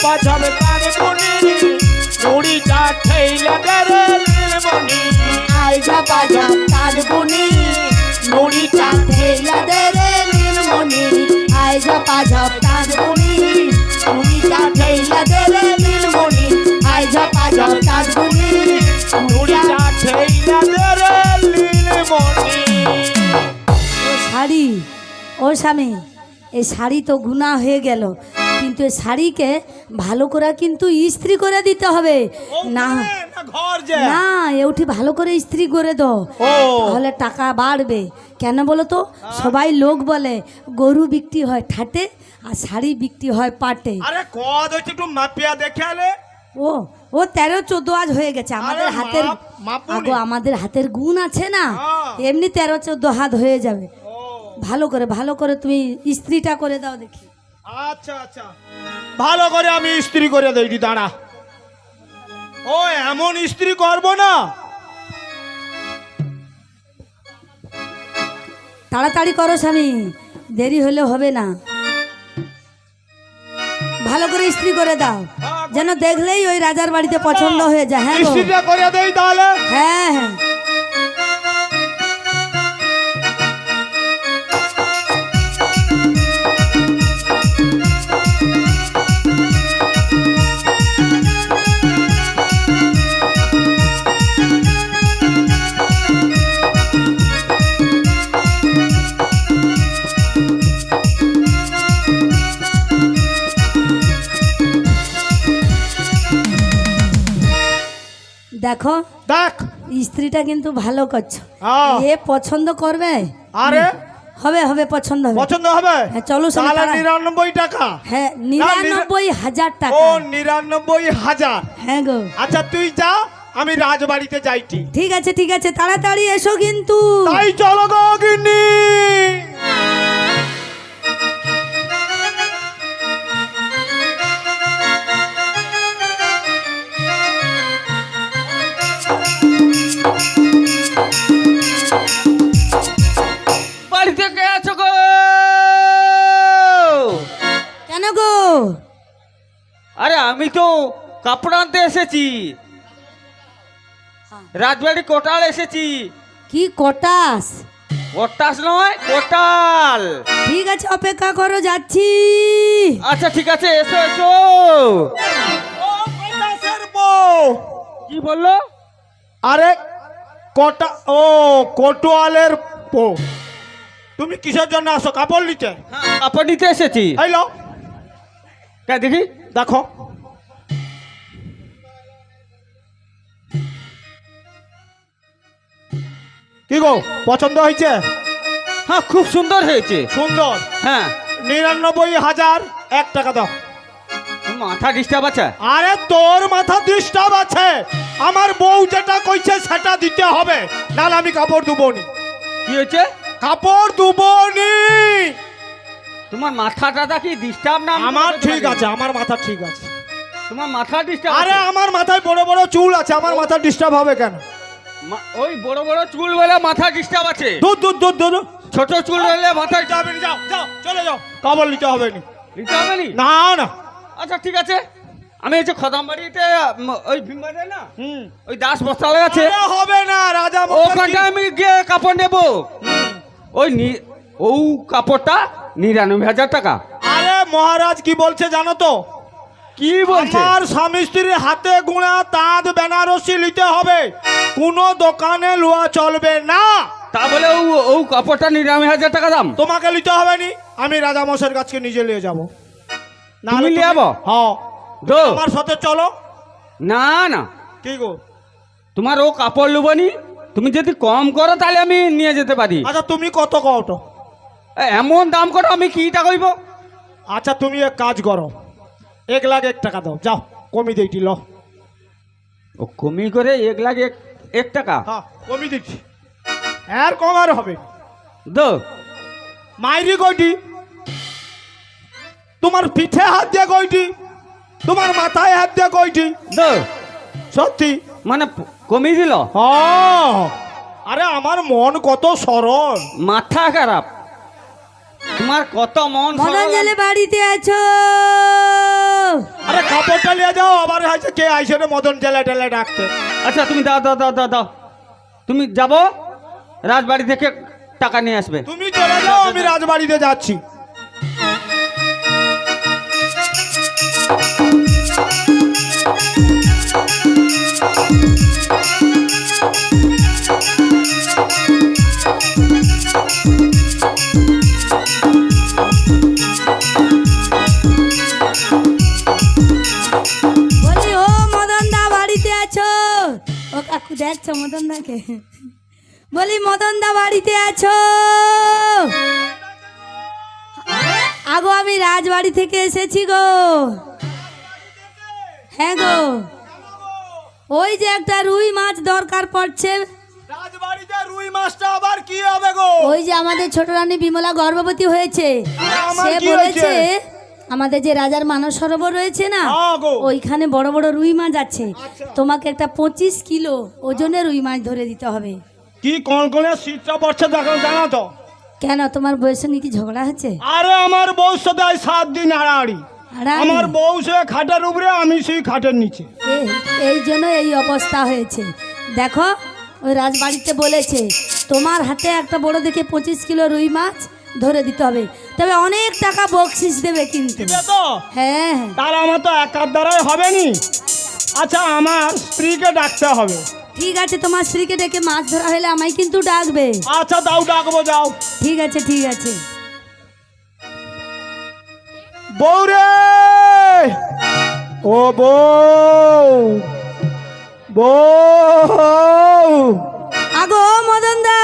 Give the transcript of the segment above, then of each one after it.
পাছাবে তার গুনি নুড়িটা ঠেইলা দেরে নীলমণি আই ঝাপা ঝাপ তার গুনি নুড়িটা ঠেলা দে রে নীলমণি আই ঝাপা ঝাপ তার গুনি নুড়িটা ঠেলা দে রে নীলমণি আই ঝাপা ঝাপ তার গুনি নুড়িটা ঠেইলা দেরে নীলমণি। ও শাড়ি, ও স্বামী, এই শাড়ি তো গুনাহ হয়ে গেল, কিন্তু এই শাড়িকে ভালো করে কিন্তু ইস্ত্রি করে দিতে হবে। না ঘর যে না, এউঠি ভালো করে ইস্ত্রি করে দাও, তাহলে টাকা বাড়বে। কেন বলো তো? সবাই লোক বলে গরু বিক্রি হয় ঠাটে আর শাড়ি বিক্রি হয় পাটে। আরে কদ হচ্ছে একটু মাপিয়া দেখালে। ও ও 13-14 আজ হয়ে গেছে আমাদের আরে হাতের মাপুনি। আগো আমাদের হাতের গুণ আছে না, এমনি 13-14 হাত হয়ে যাবে। ভালো করে তুমি ইস্ত্রিটা করে দাও দেখি। আচ্ছা আচ্ছা, ভালো করে আমি ইস্ত্রি করে দেই, দাঁড়া। ও এমন ইস্ত্রি করব না, তাড়াতাড়ি করো স্বামী, দেরি হলে হবে না। ভালো করে ইস্ত্রি করে দাও, যেন দেখলেই ওই রাজার বাড়িতে পছন্দ হয়ে যায়। হ্যাঁ গো, ইস্ত্রিটা করে দেই তাহলে। হ্যাঁ হ্যাঁ। দেখো দেখ স্ত্রীটা কিন্তু ভালো করছো, হ্যাঁ। এ পছন্দ করবে। আরে হবে হবে, পছন্দ হবে। পছন্দ হবে। হ্যাঁ, চলো স্বামী, তাহলে তাড়া- 99 টাকা। হ্যাঁ 99,000 টাকা। ও 99,000। হ্যাঁ গো, আচ্ছা তুই যা, আমি রাজবাড়িতে যাইটি। ঠিক আছে ঠিক আছে, তাড়াতাড়ি এসো কিন্তু। তাই চলো গো গিন্নি। বাড়িতে কে আছো গো? কেন গো? আরে আমি তো কাপড় আনতে এসেছি, রাজবাড়ি কোটাল এসেছি। কি কটাস? কোটাস নয়, কোটাল। ঠিক আছে, অপেক্ষা করো, যাচ্ছি। আচ্ছা ঠিক আছে, এসো এসো। ও কৈলাসের বউ। কি বললো? আরে কটা, ও কোটোয়ালের বউ। তুমি কিসের জন্য আসো? কাপড় নিতে? হ্যাঁ, কাপড় নিতে এসেছি। এই লো, কে দেখি? দেখো। কি গো, পছন্দ হয়েছে? হ্যাঁ খুব সুন্দর হয়েছে। সুন্দর। হ্যাঁ 99,000 1 টাকা দাও। মাথা ডিস্টার্ব আছে। আরে তোর মাথা ডিস্টার্ব আছে, আমার বউ যেটা কইছে সেটা দিতে হবে, নাহলে আমি কাপড় দেবো নি। কি হয়েছে? কাপড় দেবো নি। তোমার মাথাটা কি ডিস্টার্ব না? আমার ঠিক আছে, আমার মাথা ঠিক আছে। তোমার মাথা ডিস্টার্ব। আরে আমার মাথায় বড় বড় চুল আছে, আমার মাথা ডিস্টার্ব হবে কেন? ওই বড় বড় চুল বলে মাথা ডিস্টার্ব আছে। দূর দূর দূর দূর। ছোট চুল হলে মাথা যাবে না, যাও যাও চলে যাও, কাপড় নিতে হবে নি। নিতে হবে নি? না না। আচ্ছা ঠিক আছে, আমি হচ্ছে খদামবাড়িতে ওই ভীমবাজার না, হুম, ওই দাস বস্ত্রালয় আছে, আরে হবে না, রাজা ওখানটায় আমি গিয়ে কাপড় নেব। ওই ও কাপড়টা 99,000 টাকা। আরে মহারাজ কি বলছে জানো তো? কি বলছে? আমার স্বামী স্ত্রীর হাতে গুঁড়া তাঁত বেনারসি নিতে হবে, কোনো দোকানে লোয়া চলবে না। তা বলে ও কাপড়টা 99,000 টাকা দাম? তোমাকে নিতে হবে নি, আমি রাজা মশাইয়ের কাছে নিজে নিয়ে যাবো। তুমি নিয়ে যাবো? হ্যাঁ, দো। আমার সাথে চলো। না না, কি গো? তোমার ও কাপড় নেবনি, তুমি যদি কম করো তাহলে আমি নিয়ে যেতে পারি। আচ্ছা তুমি কত কত? এমন দাম করো, আমি কিটা কইব? আচ্ছা তুমি এক কাজ করো, 1,01,000 টাকা দাও, যাও কমি দিইটি ল। ও কমি করে 1,01,000 টাকা? হ্যাঁ কমি দিচ্ছি, আর কম আর হবে। দো। মাইরি কয়টি? তোমার পিঠে হাত দিয়ে কয়টি? তোমার মাথায় হাত দিয়ে কয়টি? দো। সত্যি মানে কমিয়ে দিল? আরে আমার মন কত সরল। মাথা খারাপ, তোমার কত মন মদন সরল। জেলে বাড়িতে আছো? আরে কাপড়টা নিয়ে যাও, আবার হয়েছে কে আইসে রে মদন জেলে টেলে ডাকতে। আচ্ছা তুমি দাও দাও দাও দাও দাও, তুমি যাবো রাজবাড়ি থেকে টাকা নিয়ে আসবে। তুমি চলে যাও, আমি রাজবাড়িতে যাচ্ছি। বলি ও মদন দা বাড়িতে আছো? ও কাকু দেখছো মদন দাকে? বলি মদন দা বাড়িতে আছো? আগো আমি রাজবাড়ি থেকে এসেছি গো। হ্যাঁ গো, ওই যে একটা রুই মাছ দরকার পড়ছে। রাজবাড়িতে রুই মাছটা আবার কি হবে গো? ওই যে আমাদের ছোট রানী বিমলা গর্ভবতী হয়েছে, আমার সে কি বলেছে হয়েছে? আমাদের যে রাজার মানস সরোবর রয়েছে না, হ্যাঁ গো। ওইখানে বড় বড় রুই মাছ আছে। তোমাকে একটা 25 কিলো ওজনের রুই মাছ ধরে দিতে হবে। কি কোন কোনে শীতটা পড়ছে দেখো, জানো তো? কেন, তোমার বয়সে নাকি ঝগড়া হচ্ছে? আরে আমার বউ সাথে আজ 7 দিন হারাহারি। হারাহারি? আমার বউ সে খাটের উপরে, আমি সেই খাটের নিচে। এই জন্য এই অবস্থা হয়েছে। দেখো, ওই রাজবাড়িতে বলেছে তোমার হাতে একটা বড় দেখে 25 কিলো রুই মাছ ধরে দিতে হবে, তবে অনেক টাকা বকশিস দেবে কিন্তু। ঠিক তো? হ্যাঁ, তার আমার তো একার দ্বারাই হবে নি। আচ্ছা, আমার স্ত্রীকে ডাকতে হবে। ঠিক আছে, তোমার স্ত্রীকে ডেকে মাছ ধরা হলে আমায় কিন্তু ডাকবে। আচ্ছা দাও, ডাকবো, যাও। ঠিক আছে ঠিক আছে। বউ রে, ও বউ, বউ। আগো মদন দা,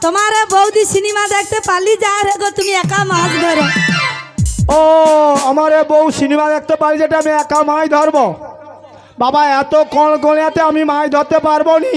তোমার বৌদি সিনেমা দেখতে পারলি যা রে গো, তুমি একা মাছ ধরো। ও আমার এ বউ সিনেমা দেখতে পারি, যেটা আমি একা মাছ ধরবো? বাবা, এত কলকলিয়াতে আমি মাছ ধরতে পারবো নি।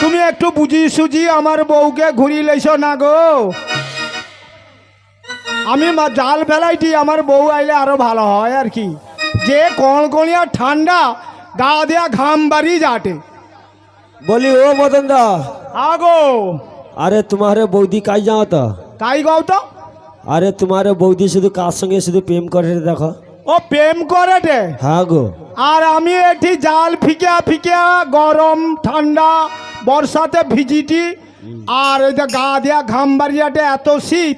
তুমি একটু বুঝি সুঝি আমার বউকে ঘুরিয়ে লেছো না গো। আমি জাল ফেলাইটি, আমার বউ আইলে আরো ভালো হয় আর কি। যে কলকলিয়া ঠান্ডা, গা দেয়া ঘাম বাড়ি যাটে। বলি ও মদন দা, আগো আরে তোমারে বৌদি কাজ যাও তো? কাই গাও তো? আরে তোমারে বৌদি শুধু কার সঙ্গে শুধু প্রেম করে রে দেখো। ও প্রেম করে রে? হ্যাঁ গো। আর আমি এটি জাল ফিকা ফিকা, গরম ঠান্ডা বর্ষাতে ভিজিটি, আর ওই যে গা দেয়া ঘাম বাড়িয়াটে, এত শীত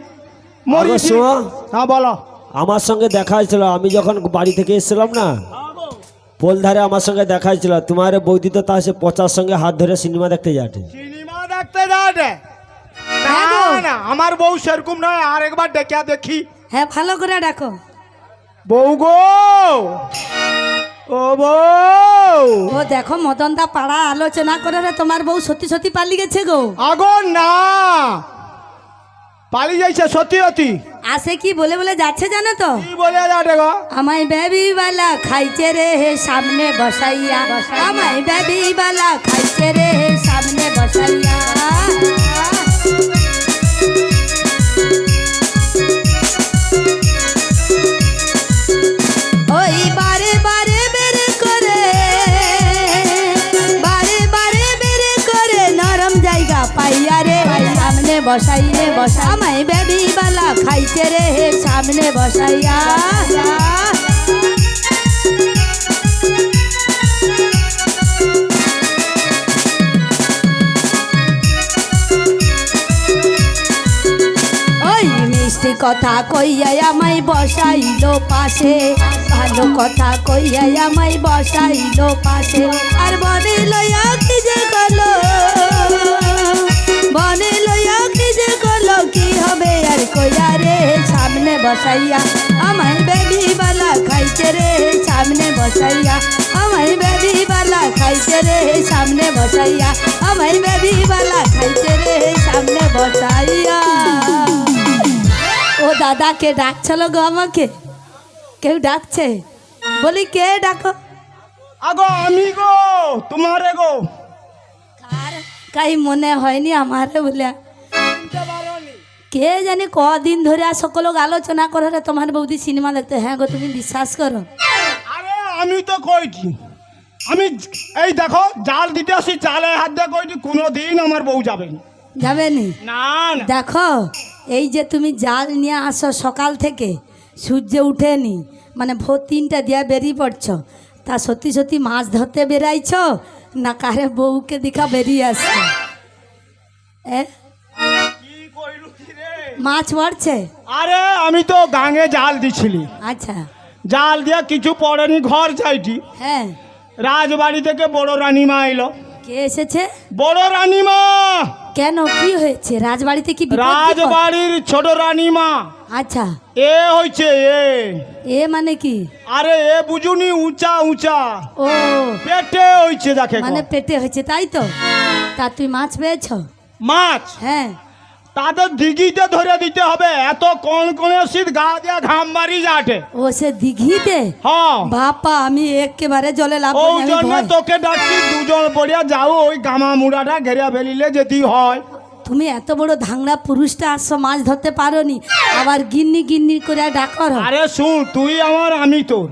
মরি। আগো শোনো। হ্যাঁ বলো। আমার সঙ্গে দেখা হয়েছিল, আমি যখন বাড়ি থেকে এসেছিলাম না, পোলধারে আমার সঙ্গে দেখা হয়েছিল। তোমার বৌদি তো তা সে পচার সঙ্গে হাত ধরে সিনেমা দেখতে যাটে। সিনেমা দেখতে যাটে? না হ্যাঁ গো। না, আমার বউ সেরকম নয়। আর একবার ডেকে দেখি। হ্যাঁ, ভালো করে ডাকো। বউ গো, ও বউ। ও দেখো, মদন দা পাড়া আলোচনা করে রে তোমার বউ সত্যি সত্যি পালিয়ে গেছে গো। আগো না, পালিয়ে যাইছে সত্যি সত্যি। আসে কি বলে বলে যাচ্ছে জানো তো? কি বলে যাটে গো? আমায় বেবি বালা খাইছে রে হে সামনে বসাইয়া, আমায় বেবি বালা খাইছে রে হে সামনে বসাইয়া। ওই বারে বারে বের করে, বারে বারে বের করে নরম জায়গা পাইয়া রে সামনে বসাইলে বসা, আমায় বেবি বালা খাইছে রে হে সামনে বসাইয়া। ওই মিষ্টি কথা কইয়া আমায় বসাইলো পাশে, ভালো কথা কইয়া আমায় বসাইলো পাশে, আর বনে লইয়া কি যে গেলো, বনে লইয়া কি যে গেলো, কি হবে আর কইয়া রে সামনে বসাইয়া, আমায় বেবি বালা খাইছে রে সামনে বসাইয়া, আমায় বেবি বালা খাইছে রে সামনে বসাইয়া, আমায় বেবি বালা খাইছে রে সামনে বসাইয়া। ও দাদা, কে ডাকছিল গো আমাকে? কেউ ডাকছে? বলি কে ডাকো? আগো আমি গো, তোমারে গো। কাই মনে হয়নি আমারে বলে। কে জানি কদিন ধরে আর সকল লোক আলোচনা করে রে তোমার বৌদি সিনেমা দেখতে। হ্যাঁ গো, তুমি বিশ্বাস করো? আরে আমি তো কইছি, আমি এই দেখো জাল দিতে আসি, জালে হাত দিয়ে কইছি কোনোদিন আমার বউ যাবে না। যাবে নি? না না। দেখো, এই যে তুমি জাল নিয়ে আসো সকাল থেকে, সূর্য উঠেনি, মানে ভোর 3টা দিয়া বেরিয়ে পড়ছ, তা সত্যি সত্যি মাছ ধরতে বেরাইছ না কারে বউকে দেখা বেরিয়ে আসছ? মাছ মারছে? আরে আমি তো গাঙে জাল দিছিলি, আচ্ছা। জাল দিয়া কিছু পড়েনি, ঘর যাইটি, হ্যাঁ। রাজবাড়ি থেকে বড় রানীমা এলো। কে এসেছে? বড় রানীমা। কেন, কি হয়েছে? রাজবাড়িতে কি বিপদ? রাজবাড়ির ছোট রানীমা। আচ্ছা। এ হইছে এ মানে কি? আরে এ বুঝুনি, উঁচা উঁচা, ও পেটে হইছে, দেখে মানে পেটে হয়েছে, তাই তো? তা তুই মাছ পেয়েছ? মাছ হ্যাঁ। তাদের দিঘিতে ধরে দিতে হবে, এত কোন কোন শীত গা দিয়া ঘাম মারি যাটে। ও সে দিঘিতে? হ্যাঁ। বাপা আমি একেবারে জলে লাভ ওই জন্য তোকে ডাকছি, দুজন পড়িয়া যাও, ওই গামা মুড়াটা ঘেরিয়া ফেলিলে যেতে হয়। তুমি এত বড় ধাংড়া পুরুষটা আসছো, মাছ ধরতে পারোনি, আবার গিন্নি গিন্নি করে ডাকর। আরে শুন, তুই আমার আমি তোর,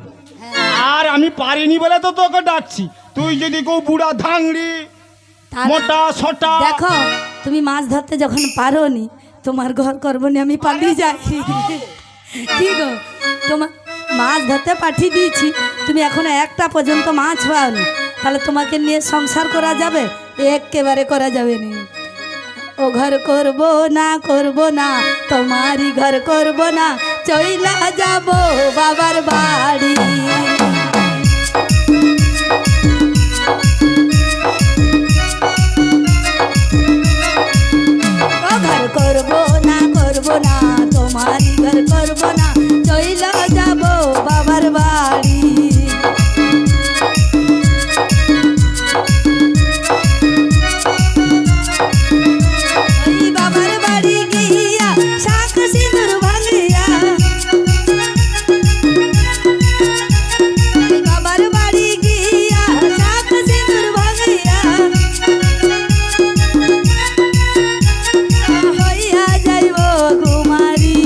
আর আমি পারিনি বলে তো তোকে ডাকছি। তুই যদি কেউ বুড়া ধাংড়ি মোটা সোটা, দেখো তুমি মাছ ধরতে যখন পারোনি, তোমার ঘর করবনি আমি পালিয়ে যাই। কি গো, তোমার মাছ ধরতে পাঠিয়ে দিয়েছি, তুমি এখনো একটা পর্যন্ত মাছ পাওনি, তাহলে তোমাকে নিয়ে সংসার করা যাবে? একেবারে করা যাবে না। ও ঘর করব না, তোমারই ঘর করব না, চইলা যাব বাবার বাড়ি। ঘর করব না, তোমারই ঘর করব না, চইলা যাব বাবার বাড়ি। ওই বাবার বাড়ি গিয়া শাক সিঁদুর ভাঙিয়া, বাবার বাড়ি গিয়া শাক সিঁদুর ভাঙিয়া, হইয়া যাইব কুমারী।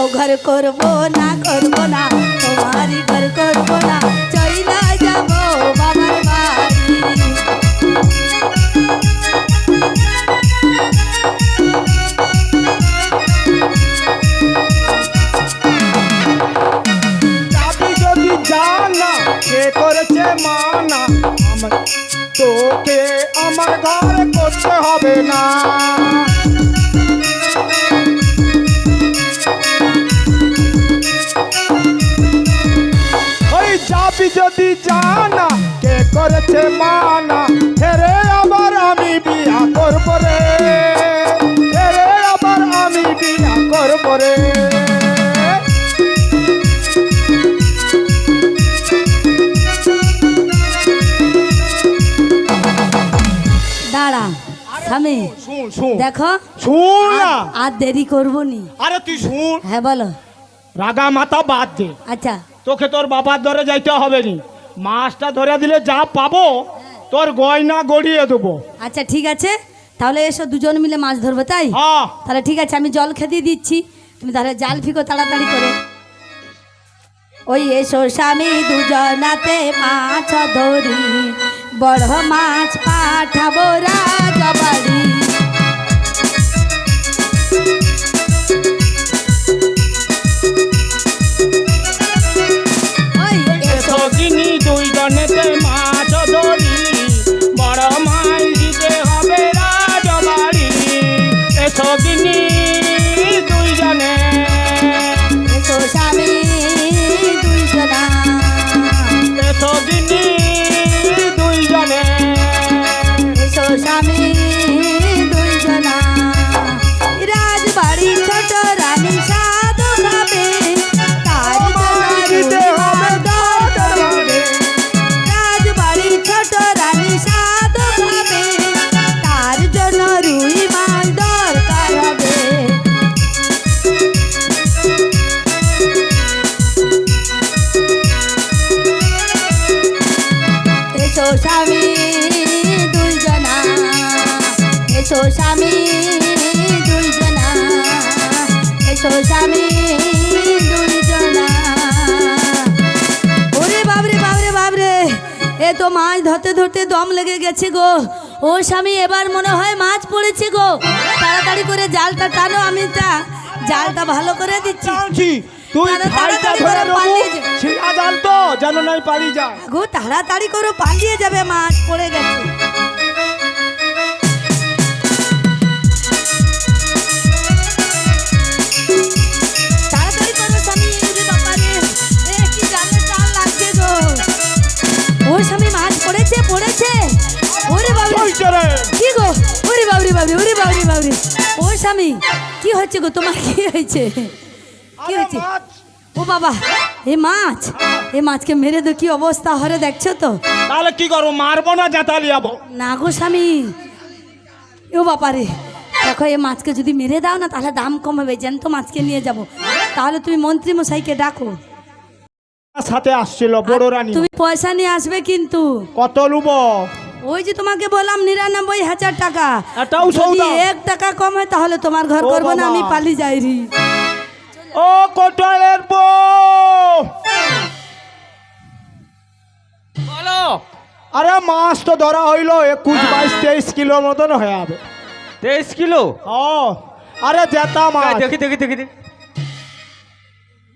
ও ঘর করব না, তোমারই ঘর করব না, চইলা যাব বাবার বাড়ি। যাবি যদি জানা, কে করেছে মানা, তোকে আমার ঘরে করতে হবে না। ওই যাবি যদি জানা, কে করেছে মানা, হেরে আবার আমি বিয়া করব রে, হেরে আবার আমি বিয়া করব রে। দাঁড়া স্বামী, শুন শুন, দেখো শুন না। আর দেরি করবো নি। আরে তুই শুন, হ্যাঁ বলো। রাগা মাথা বাদ দে, আচ্ছা। তোকে তোর বাবার ধরে যাইতে হবে নি, মাছটা ধরে দিলে যা পাবো তোর গয়না গড়িয়ে দেবো। আচ্ছা ঠিক আছে, তাহলে এসো দুজন মিলে মাছ ধরবো, তাই? হ্যাঁ। তাহলে ঠিক আছে, আমি জল খেতে দিচ্ছি, তুমি তাহলে জাল ফিকো তাড়াতাড়ি করে। ওই এসো স্বামী দুজনাতে মাছ ধরি, বড় মাছ পাঠাবো রাজবাড়ি। ওই এসো সগিনী দুইজনেতে মাছ ধরি, বড় মাছ দিতে হবে রাজবাড়ি। এ সগিনী দুইজনে, এসো স্বামী দুইজনা, এ সগিনী দুইজনে, এসো স্বামী দুইজনা। রাজবাড়ি ছোট রানী সাধু খাবে, তার দিতে হবে রাজবাড়ি। রাজবাড়ি ছোট রানী সাধু খাবে, তার জন্য রুই মাছ দরকার হবে। এসো স্বামী দুইজনা, এসো স্বামী দুইজনা, এসো স্বামী দুইজনা। ওরে বাবরে বাবরে বাবরে, এ তো মাছ ধরতে ধরতে দম লেগে গেছে গো। ও স্বামী, এবার মনে হয় মাছ পড়েছে গো, তাড়াতাড়ি করে জালটা টানো, আমি জালটা ভালো করে দিচ্ছি জানছি তুই তাহলে ভাইটা তাড়াতাড়ি ধরে করে নেবো পালিয়ে যা। ছিঁড়া জাল তো যেন নাই পারি যায়। গো তাড়াতাড়ি করে পালিয়ে যাবে, মাছ পড়ে গেছে। তাড়াতাড়ি করো স্বামী, ওরে বাবা রে, কি জালে জাল লাগছে গো। ও স্বামী, মাছ পড়েছে পড়েছে। ওরে বাবা, হইছে রে। কি গো, ওরে বাবরি বাবরি, ওরে বাবরি বাবরি। ও স্বামী, কি হচ্ছে গো তোমার, কি হয়েছে, কি আরে হয়েছে? মাছ। ও বাবা, এই মাছ, এই মাছকে মেরে তো কি অবস্থা হরে, দেখছো তো? তাহলে কি করবো, মারবো না জাতালিয়াবো? না গো স্বামী, ও বাবা রে, দেখো এই মাছকে যদি মেরে দাও না তাহলে দাম কম হবে, জ্যান্ত মাছকে নিয়ে যাব। তাহলে তুমি মন্ত্রী মশাইকে ডাকো, সাথে আসছিল বড় রানী। তুমি পয়সা নিয়ে আসবে কিন্তু। কত লুবো? ওই যে তোমাকে বললাম 99,000 টাকা। এটাও যদি সৌদা? 1 টাকা কম হয় তাহলে তোমার ঘর ও করবো না, বাবা। আমি পালি যাই রি। ও কোটালের বউ, বলো। আরে মাছ তো ধরা হইলো 21, 22, 23 কিলো মতন হয়ে যাবে। 23 কিলো? ও আরে জেতা মাছ। দেখি দেখি দেখি দেখি।